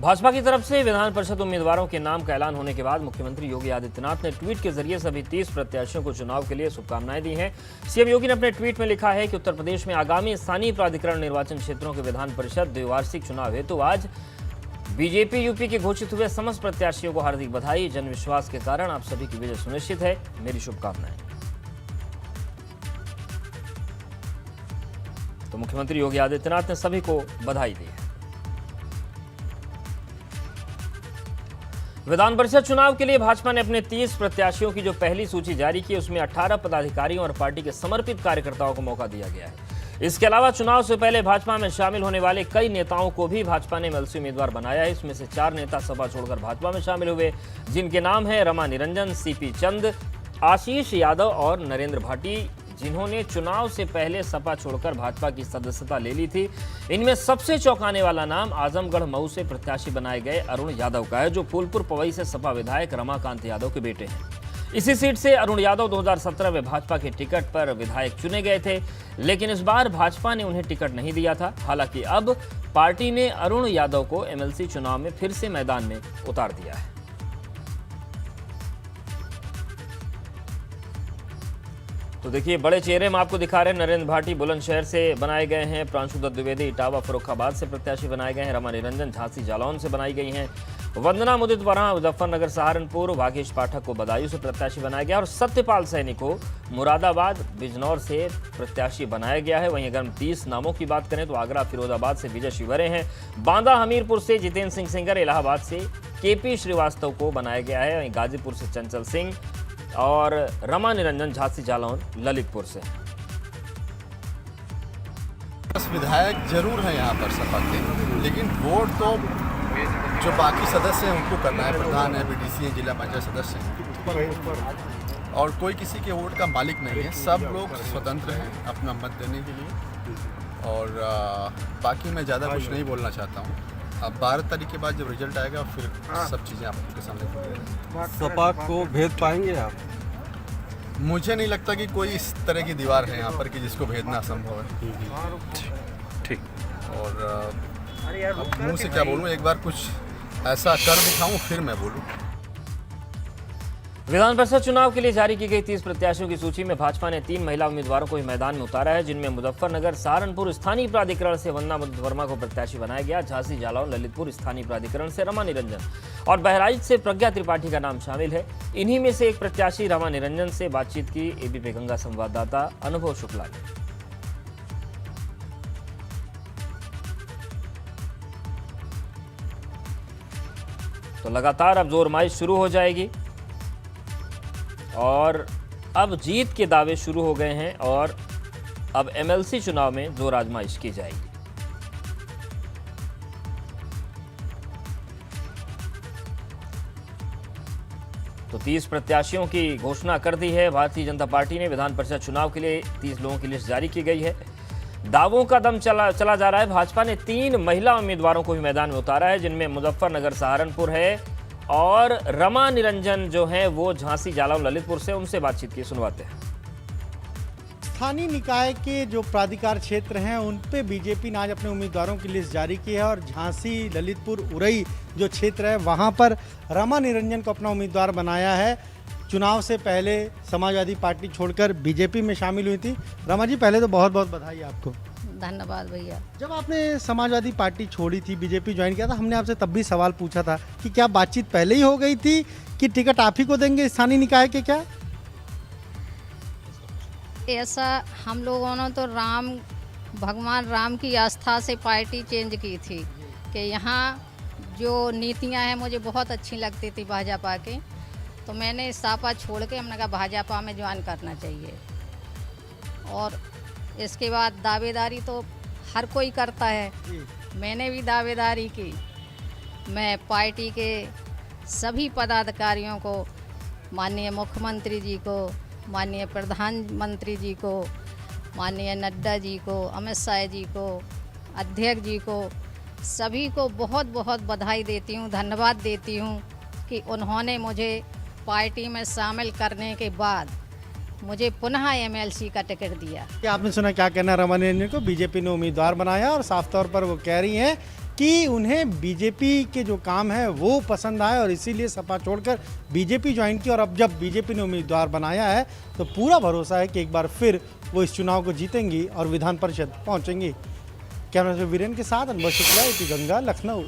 भाजपा की तरफ से विधान परिषद उम्मीदवारों के नाम का ऐलान होने के बाद मुख्यमंत्री योगी आदित्यनाथ ने ट्वीट के जरिए सभी 30 प्रत्याशियों को चुनाव के लिए शुभकामनाएं दी हैं। सीएम योगी ने अपने ट्वीट में लिखा है कि उत्तर प्रदेश में आगामी स्थानीय प्राधिकरण निर्वाचन क्षेत्रों के विधान परिषद द्विवार्षिक चुनाव हेतु आज बीजेपी यूपी के घोषित हुए समस्त प्रत्याशियों को हार्दिक बधाई। जन विश्वास के कारण आप सभी की विजय सुनिश्चित है, मेरी शुभकामनाएं। तो मुख्यमंत्री योगी आदित्यनाथ ने सभी को बधाई दी है। विधान परिषद चुनाव के लिए भाजपा ने अपने 30 प्रत्याशियों की जो पहली सूची जारी की, उसमें 18 पदाधिकारियों और पार्टी के समर्पित कार्यकर्ताओं को मौका दिया गया है। इसके अलावा चुनाव से पहले भाजपा में शामिल होने वाले कई नेताओं को भी भाजपा ने एमएलसी उम्मीदवार बनाया है। इसमें से 4 नेता सपा छोड़कर भाजपा में शामिल हुए, जिनके नाम है रमा निरंजन, सीपी चंद, आशीष यादव और नरेंद्र भाटी, जिन्होंने चुनाव से पहले सपा छोड़कर भाजपा की सदस्यता ले ली थी। इनमें सबसे चौंकाने वाला नाम आजमगढ़ मऊ से प्रत्याशी बनाए गए अरुण यादव का है, जो फूलपुर पवई से सपा विधायक रमाकांत यादव के बेटे हैं। इसी सीट से अरुण यादव 2017 में भाजपा के टिकट पर विधायक चुने गए थे, लेकिन इस बार भाजपा ने उन्हें टिकट नहीं दिया था। हालांकि अब पार्टी ने अरुण यादव को एमएलसी चुनाव में फिर से मैदान में उतार दिया है। तो देखिए, बड़े चेहरे हम आपको दिखा रहे हैं। नरेंद्र भाटी बुलंदशहर से बनाए गए हैं, प्रांशु दत्त द्विवेदी इटावा फर्रुखाबाद से प्रत्याशी बनाए गए हैं, रमा निरंजन झांसी जालौन से बनाई गई हैं, वंदना मुदित वरा मुजफ्फरनगर सहारनपुर, वागेश पाठक को बदायूं से प्रत्याशी बनाया गया और सत्यपाल सैनी को मुरादाबाद बिजनौर से प्रत्याशी बनाया गया है। वहीं अगर हम 30 नामों की बात करें तो आगरा फिरोजाबाद से विजय शिवरे हैं, बांदा हमीरपुर से जितेंद्र सिंह सिंगर, इलाहाबाद से केपी श्रीवास्तव को बनाया गया है, वहीं गाजीपुर से चंचल सिंह और रमा निरंजन झांसी जालौन ललितपुर से। विधायक जरूर है यहाँ पर सपा के, लेकिन वोट तो जो बाकी सदस्य हैं उनको करना है। प्रधान है, बीडीसी है, जिला पंचायत सदस्य हैं, और कोई किसी के वोट का मालिक नहीं है। सब लोग स्वतंत्र हैं अपना मत देने के लिए। और बाकी मैं ज़्यादा कुछ नहीं बोलना चाहता हूँ। अब 12 तारीख के बाद जब रिजल्ट आएगा फिर सब चीज़ें आपके सामने। सपा को भेद पाएंगे आप? मुझे नहीं लगता कि कोई इस तरह की दीवार है यहाँ पर कि जिसको भेदना असंभव है। ठीक। और अब मुँह से क्या बोलूँ, एक बार कुछ ऐसा कर दिखाऊं फिर मैं बोलूं। विधान परिषद चुनाव के लिए जारी की गई 30 प्रत्याशियों की सूची में भाजपा ने 3 महिला उम्मीदवारों को ही मैदान में उतारा है, जिनमें मुजफ्फरनगर सहारनपुर स्थानीय प्राधिकरण से वंदना मुदित वर्मा को प्रत्याशी बनाया गया, झांसी जालौन ललितपुर स्थानीय प्राधिकरण से रमा निरंजन और बहराइच से प्रज्ञा त्रिपाठी का नाम शामिल है। इन्हीं में से एक प्रत्याशी रमा निरंजन से बातचीत की एबीपी गंगा संवाददाता अनुभव शुक्ला ने। तो लगातार अब जोरमाइश शुरू हो जाएगी और अब जीत के दावे शुरू हो गए हैं और अब एमएलसी चुनाव में जोर आजमाइश की जाएगी। तो 30 प्रत्याशियों की घोषणा कर दी है भारतीय जनता पार्टी ने। विधान परिषद चुनाव के लिए 30 लोगों की लिस्ट जारी की गई है। दावों का दम चला जा रहा है। भाजपा ने 3 महिला उम्मीदवारों को भी मैदान में उतारा है, जिनमें मुजफ्फरनगर सहारनपुर है और रमा निरंजन जो हैं वो झांसी जालौन ललितपुर से। उनसे बातचीत की, सुनवाते हैं। स्थानीय निकाय के जो प्राधिकार क्षेत्र हैं उन पे बीजेपी ने आज अपने उम्मीदवारों की लिस्ट जारी की है और झांसी ललितपुर उरई जो क्षेत्र है वहां पर रमा निरंजन को अपना उम्मीदवार बनाया है। चुनाव से पहले समाजवादी पार्टी छोड़कर बीजेपी में शामिल हुई थी। रमा जी, पहले तो बहुत बहुत बधाई आपको। धन्यवाद भैया। जब आपने समाजवादी पार्टी छोड़ी थी, बीजेपी ज्वाइन किया था, हमने आपसे तब भी सवाल पूछा था कि क्या बातचीत पहले ही हो गई थी कि टिकट आप ही को देंगे स्थानीय निकाय के? क्या ऐसा हम लोगों ने तो भगवान राम की आस्था से पार्टी चेंज की थी कि यहाँ जो नीतियाँ हैं मुझे बहुत अच्छी लगती थी भाजपा की, तो मैंने सपा छोड़ के हमने कहा भाजपा में ज्वाइन करना चाहिए। और इसके बाद दावेदारी तो हर कोई करता है, मैंने भी दावेदारी की। मैं पार्टी के सभी पदाधिकारियों को, माननीय मुख्यमंत्री जी को, माननीय प्रधानमंत्री जी को, माननीय नड्डा जी को, अमित शाह जी को, अध्यक्ष जी को, सभी को बहुत बहुत बधाई देती हूँ, धन्यवाद देती हूँ कि उन्होंने मुझे पार्टी में शामिल करने के बाद मुझे पुनः एमएलसी का टिकट दिया। आपने सुना क्या कहना रमा निरंजन को बीजेपी ने उम्मीदवार बनाया और साफ तौर पर वो कह रही हैं कि उन्हें बीजेपी के जो काम है वो पसंद आए और इसीलिए सपा छोड़कर बीजेपी ज्वाइन की। और अब जब बीजेपी ने उम्मीदवार बनाया है तो पूरा भरोसा है कि एक बार फिर वो इस चुनाव को जीतेंगी और विधान परिषद पहुंचेंगी। कैमरा वीरेन के साथ अनवर शुक्ला, AP गंगा, लखनऊ।